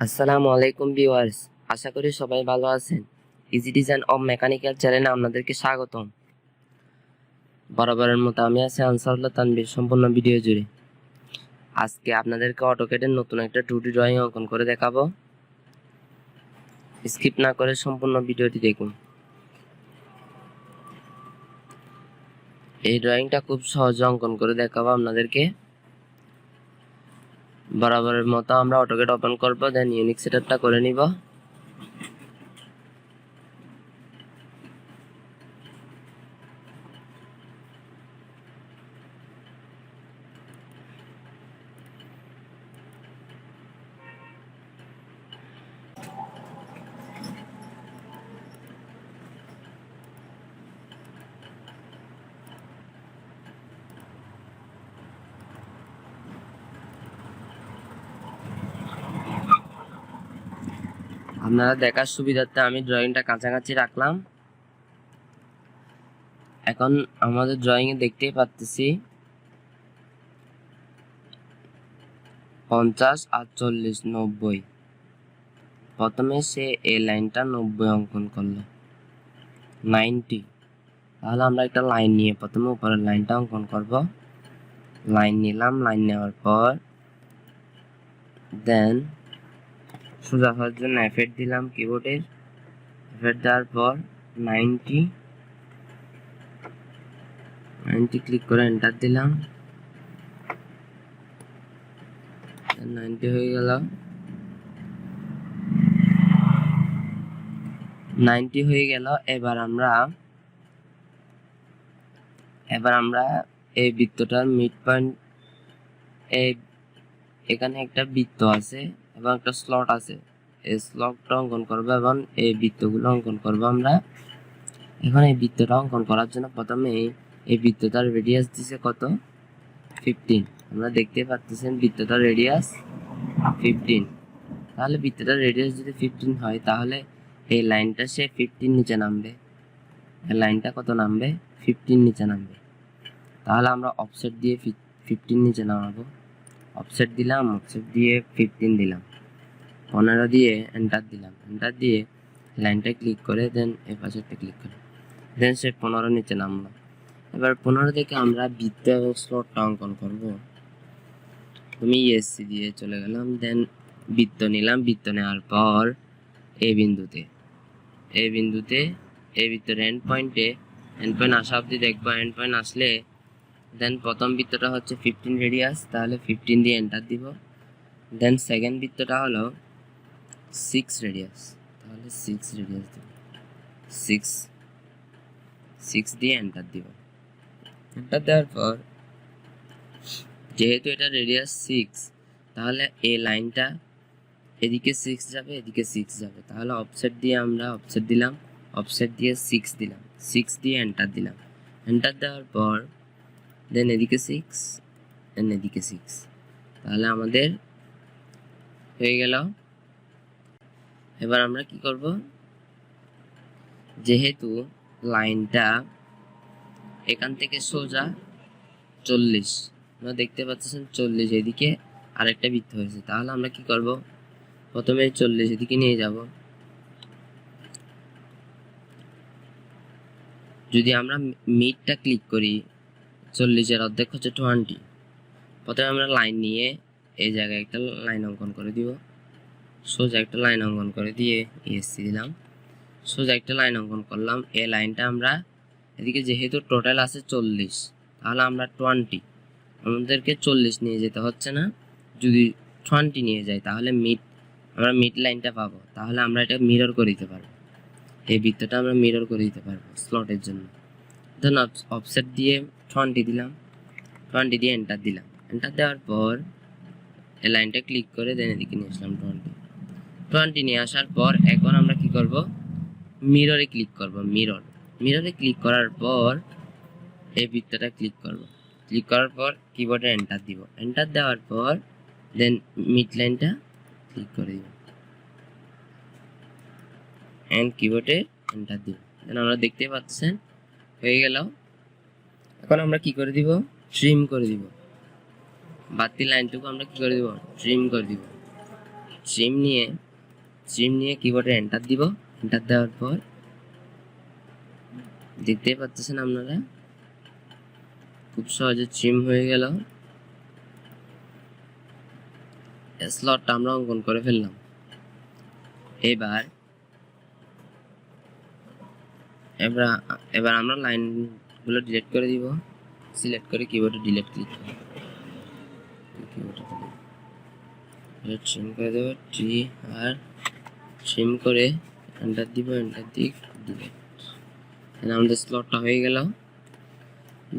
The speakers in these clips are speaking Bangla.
আসসালামু আলাইকুম ভিউয়ার্স, আশা করি সবাই ভালো আছেন। ইজি ডিজাইন অফ মেকানিক্যাল চ্যানেলে আপনাদেরকে স্বাগতম। বরাবরের মতো আমি আছি আনসার উল্লাহ তানভীর সম্পূর্ণ ভিডিও জুড়ে। আজকে আপনাদেরকে অটোক্যাডের নতুন একটা 2D ড্রয়িং অঙ্কন করে দেখাবো। স্কিপ না করে সম্পূর্ণ ভিডিওটি দেখুন। এই ড্রয়িংটা খুব সহজে অঙ্কন করে দেখাবো আপনাদেরকে। বরাবরের মতো আমরা অটোক্যাড ওপেন করব, দেন ইউনিক সেটআপটা করে নিব। আপনারা দেখার সুবিধার্থে আমি ড্রয়িংটা কাছাকাছি রাখলাম। এখন আমাদের ড্রয়িং এ দেখতেই পাচ্ছি 50, 48, 90। প্রথমে সে এই লাইনটা 90 অঙ্কন করলো, 90। তাহলে আমরা একটা লাইন নিয়ে প্রথমে উপরের লাইনটা অঙ্কন করব। লাইন নিলাম, লাইন নেওয়ার পর দেন সোজা হওয়ার জন্য এফেক্ট দিলাম কিবোর্ডের। এফেক্ট দেওয়ার পর 90 ক্লিক করে এন্টার দিলাম। 90 হয়ে গেল। 90 হয়ে গেল। এবার আমরা এই বৃত্তটার মিড পয়েন্ট, এখানে একটা বৃত্ত আছে এবং একটা স্লট আছে, এই স্লটটা অঙ্কন করবো এবং এই বৃত্তগুলো অঙ্কন করবো আমরা। এখন এই বৃত্তটা অঙ্কন করার জন্য প্রথমে এই বৃত্তটার রেডিয়াস দিছে কত, 15। আমরা দেখতে পাচ্ছেন বৃত্তটার রেডিয়াস 15। তাহলে বৃত্তটার রেডিয়াস যদি 15 হয়, তাহলে এই লাইনটা সে 15 নিচে নামবে। এই লাইনটা কত নামবে, 15 নিচে নামবে। তাহলে আমরা অফসেট দিয়ে 15 নিচে নামাবো। অফসেট দিলাম, অফসেট দিয়ে 15 দিলাম, 15 দিয়ে এন্টার দিলাম। এন্টার দিয়ে লাইনটা ক্লিক করে দেন এই পাশেরটা ক্লিক করে দেন সে 15 নিচে নামলো। এবার 15 থেকে আমরা বৃত্ত এবং স্লটটা অঙ্কন করব। আমি এসসি দিয়ে চলে গেলাম, দেন বৃত্ত নিলাম। বৃত্ত নেওয়ার পর এই বিন্দুতে এই বৃত্তের এন্ড পয়েন্ট আসা অবধি দেখবো। এন্ড পয়েন্ট আসলে দেন প্রথম বৃত্তটা হচ্ছে 15 রেডিয়াস, তাহলে 15 দিয়ে এন্টার দিব। দেন সেকেন্ড বৃত্তটা হলো 6 রেডিয়াস, তাহলে 6 রেডিয়াস দিব। 6 দিয়ে এন্টার দিব। এন্টার দেওয়ার পর যেহেতু এটা রেডিয়াস 6, তাহলে এই লাইনটা এদিকে 6 যাবে, এদিকে 6 যাবে। তাহলে অফসেট দিয়ে আমরা অফসেট দিলাম, অফসেট দিয়ে 6 দিলাম, 6 দিয়ে এন্টার দিলাম। এন্টার দেওয়ার পর দেন এদিকে 6 দেন এদিকে 6। তাহলে আমাদের হয়ে গেল। এবার আমরা কি করব, যেহেতু লাইনটা এখান থেকে সোজা 40, আমরা দেখতে পাচ্ছেন 40, এদিকে আরেকটা বৃত্ত হয়েছে। তাহলে আমরা কি করব, প্রথমে 40 এদিকে নিয়ে যাব। যদি আমরা মিডটা ক্লিক করি, 40-এর অর্ধেক হচ্ছে 20। প্রথমে আমরা লাইন নিয়ে এই জায়গায় একটা লাইন অঙ্কন করে দিব। সোজা একটা লাইন অঙ্কন করে দিয়ে এসসি দিলাম। সোজা একটা লাইন অঙ্কন করলাম। এই লাইনটা আমরা এদিকে যেহেতু টোটাল আছে 40, তাহলে আমরা 20, আমাদেরকে 40 নিয়ে যেতে হচ্ছে না। যদি 20 নিয়ে যাই, তাহলে আমরা মিড লাইনটা পাবো। তাহলে আমরা এটা মিরর করে দিতে পারবো, এই বৃত্তটা আমরা মিরর করে দিতে পারবো স্লটের জন্য। ধরুন অফসেট দিয়ে 20 দিলাম, 20 দিয়ে এন্টার দিলাম। এন্টার দেওয়ার পর এই লাইনটা ক্লিক করে দেন এদিকে নিয়ে আসলাম। 20 নিয়ে আসার পর এখন আমরা কি করব, মিররে ক্লিক করব। মিররে ক্লিক করার পর এই বৃত্তটা ক্লিক করব। ক্লিক করার পর কিবোর্ডে এন্টার দিব। এন্টার দেওয়ার পর দেন মিড লাইনটা ক্লিক করে দিব এন্ড কিবোর্ডে এন্টার দিব। দেন আমরা দেখতে পাচ্ছেন হয়ে গেল। এখন আমরা কি করে দিব, ট্রিম করে দিব। বাড়তি লাইনটুকু আমরা কি করে দিব, ট্রিম করে দিব। ট্রিম নিয়ে কিবোর্ডে এন্টার দিব। এন্টার দেওয়ার পর দেখতে পাচ্ছেন আপনারা খুব সহজে ট্রিম হয়ে গেল। স্লটটা আমরা অঙ্কন করে ফেললাম। এবার আমরা লাইনগুলো ডিলিট করে দিব। সিলেক্ট করে কিবোর্ডে ডিলিট ক্লিক করব, ট্রিম করে দেবো টি আর ট্রিম করে এন্টার দিব। এন্টার দিয়ে ডিলিট। আমাদের স্লটটা হয়ে গেল।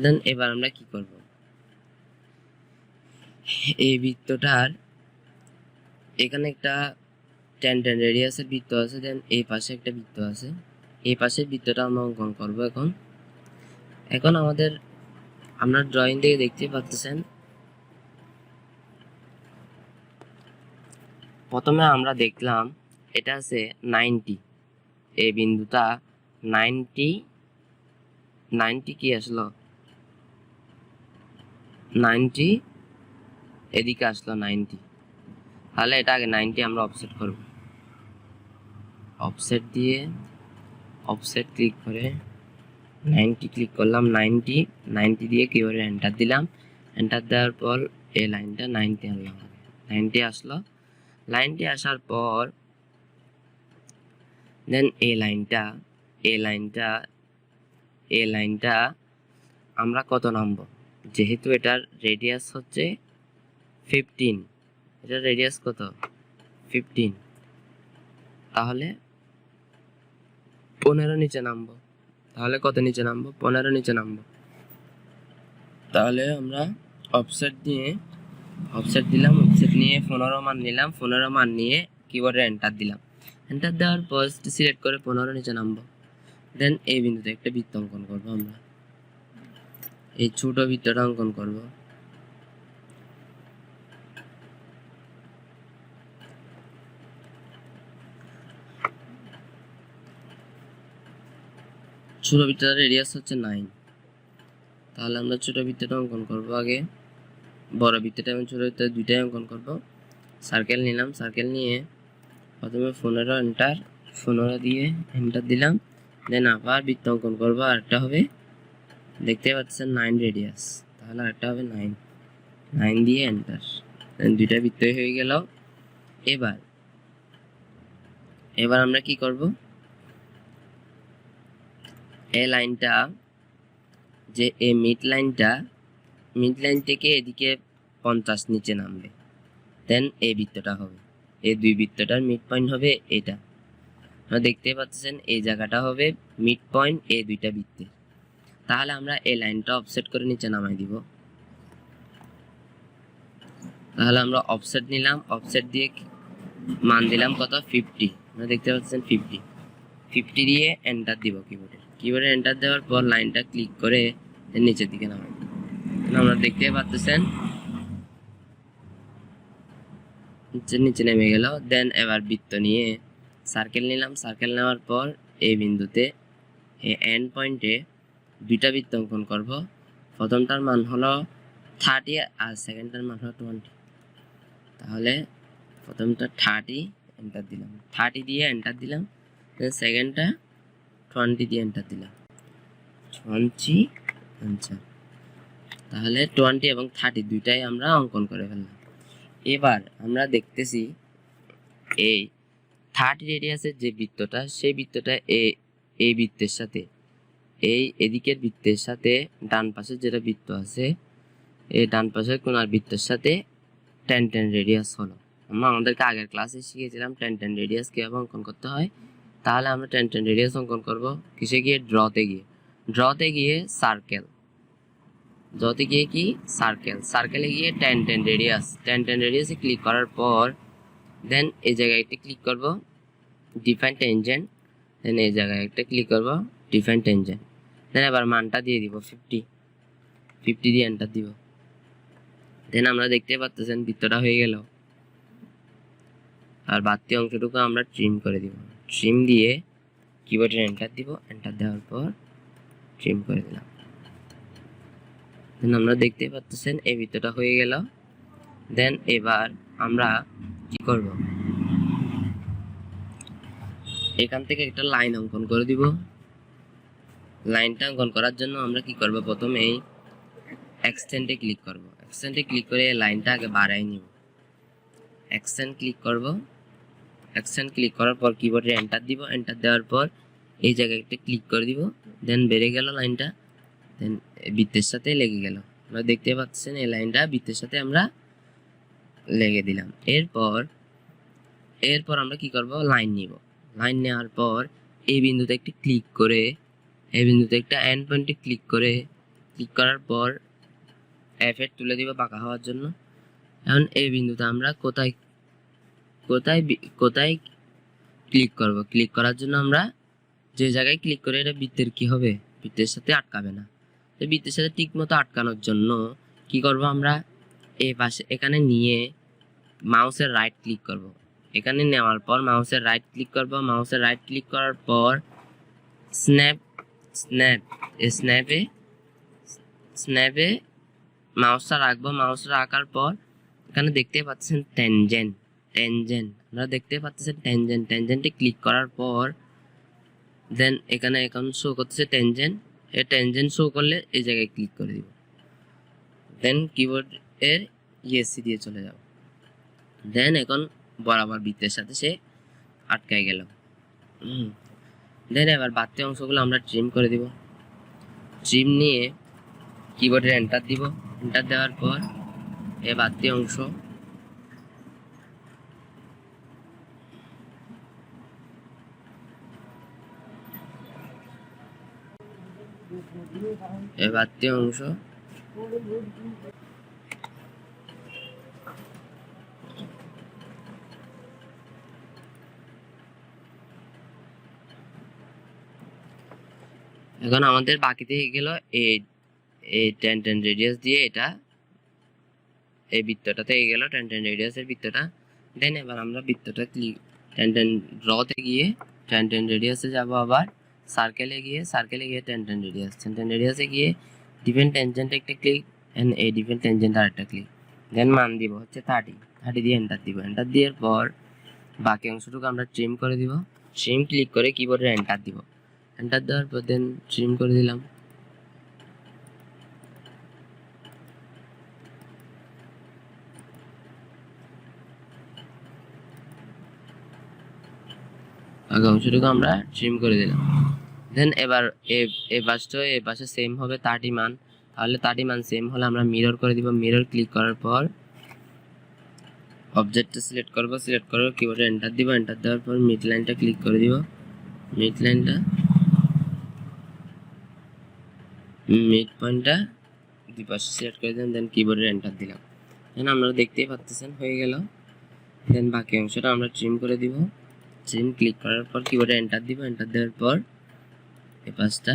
দেন এবার আমরা কি করব, এই বৃত্তটার এখানে একটা 10 রেডিয়াসের বৃত্ত আছে। দেন এই পাশে একটা বৃত্ত আছে। এই পাশের বৃত্তটা আমরা অঙ্কন করব। এখন আপনার ড্রয়িং থেকে দেখতে পাচ্ছেন, প্রথমে আমরা দেখলাম এটা আছে 90, এই বিন্দুটা 90 কি আসলো 90, এদিকে আসলো 90। তাহলে এটা আগে 90 আমরা অফসেট করব। অফসেট ক্লিক করে 90 ক্লিক করলাম। 90 দিয়ে কিবোর্ডে এন্টার দিলাম। এন্টার দেওয়ার পর এই লাইনটা 90 আনলাম। 90 আসলো। 90 আসার পর দেন এই লাইনটা আমরা কত নামবো, যেহেতু এটার রেডিয়াস হচ্ছে 15, এটার রেডিয়াস কত 15, তাহলে 15 নিচে নামবো। তাহলে কত নিচে নামবো, 15 নিচে নামবো। তাহলে আমরা অফসেট দিলাম। অফসেট নিয়ে 15 মান নিলাম। 15 মান নিয়ে কিবোর্ডে এন্টার দিলাম। এন্টার দেওয়ার পর সিলেক্ট করে 15 নিচে নামবো। দেন এই বিন্দুতে একটা বৃত্ত অঙ্কন করবো। আমরা এই ছোট বৃত্তটা অঙ্কন করব। ছোট বৃত্তটার রেডিয়াস হচ্ছে 9। তাহলে আমরা ছোট বৃত্তটা অঙ্কন করব আগে। বড় বৃত্তটা এবং ছোট বৃত্ত দুইটাই অঙ্কন করব। সার্কেল নিলাম। সার্কেল নিয়ে প্রথমে 15 দিয়ে এন্টার দিলাম। দেন আবার বৃত্ত অঙ্কন করব। আরেকটা হবে, দেখতে পাচ্ছেন 9 রেডিয়াস, তাহলে আরেকটা হবে 9 দিয়ে এন্টার। দেন দুইটা বৃত্তই হয়ে গেল। এবার আমরা কি করব, এই লাইনটা যে এই মিড লাইন থেকে এদিকে 50 নিচে নামবে। দেন এই বৃত্তটা হবে, এই দুই বৃত্তটার মিড পয়েন্ট হবে এটা। আপনারা দেখতে পাচ্ছেন এই জায়গাটা হবে মিড পয়েন্ট এই দুইটা বৃত্তের। তাহলে আমরা এই লাইনটা অফসেট করে নিচে নামাই দিব। তাহলে আমরা অফসেট নিলাম। অফসেট দিয়ে মান দিলাম কত 50। আপনারা দেখতে পাচ্ছেন 50 দিয়ে এন্টার দিব। কিবোর্ডে এন্টার দেওয়ার পর লাইনটা ক্লিক করে নিচের দিকে নামাই দিব। আমরা দেখতে পাচ্ছেন নিচে নেমে গেল। দেন এবার বৃত্ত নিয়ে সার্কেল নিলাম। সার্কেল নেওয়ার পর এই বিন্দুতে এন্ড পয়েন্টে দুইটা বৃত্ত অঙ্কন করব। প্রথমটার মান হলো 30 আর সেকেন্ডটার মান হলো 20। তাহলে প্রথমটা 30 এন্টার দিলাম, 30 দিয়ে এন্টার দিলাম। দেন সেকেন্ডটা 20 দিয়ে এন্টার দিলাম, 20 আনসার। তাহলে 20 এবং 30 দুইটাই আমরা অঙ্কন করে ফেললাম। এবার আমরা দেখতেছি এই 30 রেডিয়াসের যে বৃত্তটা, সেই বৃত্তটা এই বৃত্তের সাথে, এই এদিকের বৃত্তের সাথে ডান পাশে যেটা বৃত্ত আছে, এই ডান পাশের কোণার বৃত্তের সাথে 10 রেডিয়াস হলো। আমরা আমাদেরকে আগের ক্লাসে শিখেছিলাম 10 রেডিয়াস কীভাবে অঙ্কন করতে হয়। তাহলে আমরা 10 রেডিয়াস অঙ্কন করব কিসে গিয়ে, ড্রতে গিয়ে সার্কেলে গিয়ে 10 রেডিয়াসে ক্লিক করার পর দেন এই জায়গায় একটা ক্লিক করব ডিফাইন টেনজেন্ট। দেন এই জায়গায় একটা ক্লিক করব ডিফাইন টেনজেন্ট। দেন এবার মানটা দিয়ে দিব 50 দিয়ে এন্টার দিব। দেন আমরা দেখতে পাচ্ছেন বৃত্তটা হয়ে গেল। আর বাড়তি অংশটুকু আমরা ট্রিম করে দিব। ট্রিম দিয়ে কিবোর্ডে এন্টার দিব। এন্টার দেওয়ার পর ট্রিম করে দিলাম। দেন আমরা দেখতে পাচ্ছেন এই বৃত্তটা হয়ে গেল। দেন এবার আমরা কি করব, এখান থেকে একটা লাইন অঙ্কন করে দিব। লাইনটা অঙ্কন করার জন্য আমরা কি করব, প্রথমে এই এক্সটেন্ডে ক্লিক করব। এক্সটেন্ডে ক্লিক করে এই লাইনটা আগে বাড়াই নিব। এক্সটেন্ড ক্লিক করব। এক্সটেন্ড ক্লিক করার পর কিবোর্ডে এন্টার দিব। এন্টার দেওয়ার পর এই জায়গায় একটা ক্লিক করে দিব। দেন বেড়ে গেল লাইনটা। দেন বৃত্তের সাথে লেগে গেল। আপনারা দেখতে পাচ্ছেন এই লাইনটা বৃত্তের সাথে আমরা লেগে দিলাম। এরপর আমরা কি করব, লাইন নিব। লাইন নেওয়ার পর এই বিন্দুতে একটি ক্লিক করে, এই বিন্দুতে একটা এন্ড পয়েন্টে ক্লিক করার পর F8 তুলে দিব বাঁকা হওয়ার জন্য। এখন এই বিন্দুতে আমরা কোথায় ক্লিক করব। ক্লিক করার জন্য আমরা যে জায়গায় ক্লিক করে এটা বৃত্তের কি হবে, বৃত্তের সাথে আটকাবে না। তো বৃত্তের সাথে ঠিক মতো আটকানোর জন্য কি করব, আমরা এই পাশে এখানে নিয়ে মাউসের রাইট ক্লিক করব। এখানে নেওয়ার পর মাউসের রাইট ক্লিক করব। মাউসের রাইট ক্লিক করার পর স্ন্যাপে মাউসটা রাখবো। মাউসটা রাখার পর এখানে দেখতে পাচ্ছেন ট্যানজেন্ট। আপনারা দেখতে পাচ্ছেন ট্যানজেন্টে ক্লিক করার পর দেন এখানে এখন শো করতেছে ট্যানজেন্ট। এই ট্যানজেন্ট শো করলে এই জায়গায় ক্লিক করে দিব। দেন কিবোর্ড এর ইএসসি দিয়ে চলে যাব। দেন এখন বরাবর বৃত্তের সাথে সে আটকায় গেল। দেন এবার বাড়তি অংশগুলো আমরা ট্রিম করে দিব। ট্রিম নিয়ে কিবোর্ডে এন্টার দিব। এন্টার দেওয়ার পর এই বাড়তি অংশ এখন আমাদের বাকি থেকে গেল এই 10 রেডিয়াস দিয়ে এটা এই বৃত্তটা থেকে গেল 10 রেডিয়াসের বৃত্তটা। দেন এবার আমরা বৃত্তটা ক্লিক 10 ড্রতে গিয়ে 10 রেডিয়াসে যাব। আবার সার্কেলে গিয়ে 10 রেডিয়াস, 10 রেডিয়াসে গিয়ে ডিফেন্ট ট্যানজেন্ট একটা ক্লিক এন্ড এই ডিফেন্ট ট্যানজেন্ট আরেকটা ক্লিক। দেন মান দিব হচ্ছে 30 দিয়ে এন্টার দিব। এন্টার দেওয়ার পর বাকি অংশটুকু আমরা ট্রিম করে দিব। ট্রিম ক্লিক করে কিবোর্ডে এন্টার দিব। এন্টার দেওয়ার পর দেন ট্রিম করে দিলাম। আগে অংশটুকু আমরা ট্রিম করে দিলাম। দেন এবার এই পাশে সেম হবে 30 মান। তাহলে 30 মান সেম হলে আমরা মিরর করে দিব। মিরর ক্লিক করার পর অবজেক্টটা সিলেক্ট করব। সিলেক্ট করে কিবোর্ডে এন্টার দিব। এন্টার দেওয়ার পর মিড লাইনটা ক্লিক করে দিব। মিড পয়েন্টটা দুই পাশে সিলেক্ট করে দেন। দেন কিবোর্ডে এন্টার দিলাম। দেন আপনারা দেখতেই পাচ্ছেন হয়ে গেল। দেন বাকি অংশটা আমরা ট্রিম করে দিব। ট্রিম ক্লিক করার পর কিবোর্ডে এন্টার দিব। এন্টার দেওয়ার পর এই পাশটা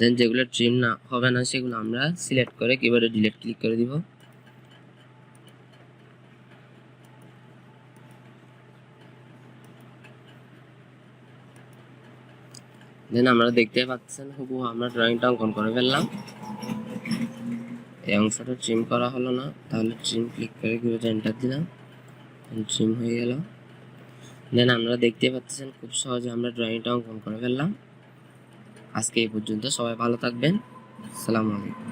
দেন যেগুলো ট্রিম না হবে না সেগুলো আমরা সিলেক্ট করে কিবোর্ডে ডিলিট ক্লিক করে দিব। দেন আমরা দেখতে পাচ্ছেন হুবহু আমরা ড্রয়িংটা অঙ্কন করে ফেললাম। এই অংশটা ট্রিম করা হলো না, তাহলে ট্রিম ক্লিক করে কিবোর্ডে এন্টার দিলাম। ট্রিম হয়ে গেল। দেন আমরা দেখতে পাচ্ছেন খুব সহজে আমরা ড্রয়িংটা অঙ্কন করে ফেললাম। আজকে এই পর্যন্ত, সবাই ভালো থাকবেন। আসসালামু আলাইকুম।